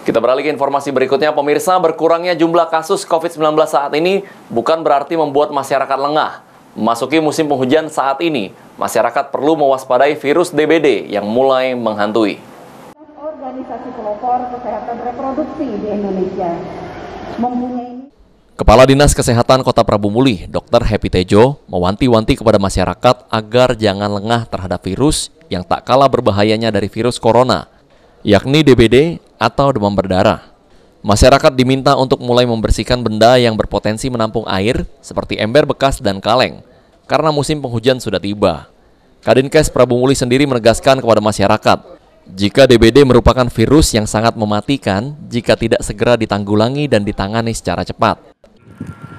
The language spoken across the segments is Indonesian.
Kita beralih ke informasi berikutnya, pemirsa. Berkurangnya jumlah kasus COVID-19 saat ini bukan berarti membuat masyarakat lengah. Memasuki musim penghujan saat ini, masyarakat perlu mewaspadai virus DBD yang mulai menghantui. Organisasi pelopor kesehatan reproduksi di Indonesia mempunyai. Kepala Dinas Kesehatan Kota Prabu Mulih, Dr. Happy Tejo, mewanti-wanti kepada masyarakat agar jangan lengah terhadap virus yang tak kalah berbahayanya dari virus corona, yakni DBD atau demam berdarah. Masyarakat diminta untuk mulai membersihkan benda yang berpotensi menampung air seperti ember bekas dan kaleng, karena musim penghujan sudah tiba. Kadinkes Prabu Mulih sendiri menegaskan kepada masyarakat, jika DBD merupakan virus yang sangat mematikan jika tidak segera ditanggulangi dan ditangani secara cepat.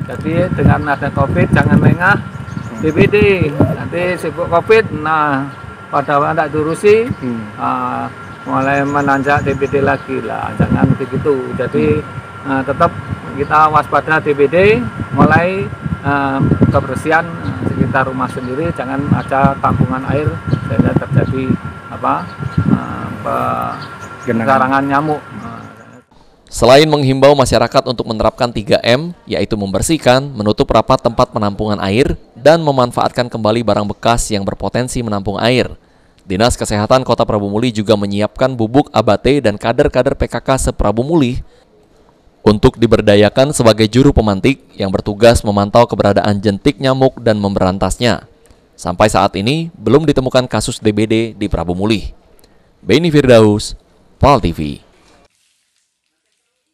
Jadi dengan ada COVID jangan lengah DBD, nanti sibuk COVID, nah pada tidak diurusi, mulai menanjak DBD lagi lah, jangan begitu. Jadi tetap kita waspada DBD, mulai kebersihan sekitar rumah sendiri, jangan ada tampungan air sehingga terjadi penyebaran nyamuk. Selain menghimbau masyarakat untuk menerapkan 3M, yaitu membersihkan, menutup rapat tempat penampungan air, dan memanfaatkan kembali barang bekas yang berpotensi menampung air, Dinas Kesehatan Kota Prabu Mulih juga menyiapkan bubuk abate dan kader-kader PKK se-Prabu Mulih untuk diberdayakan sebagai juru pemantik yang bertugas memantau keberadaan jentik nyamuk dan memberantasnya. Sampai saat ini, belum ditemukan kasus DBD di Prabu Mulih. Beni Firdaus, PAL TV.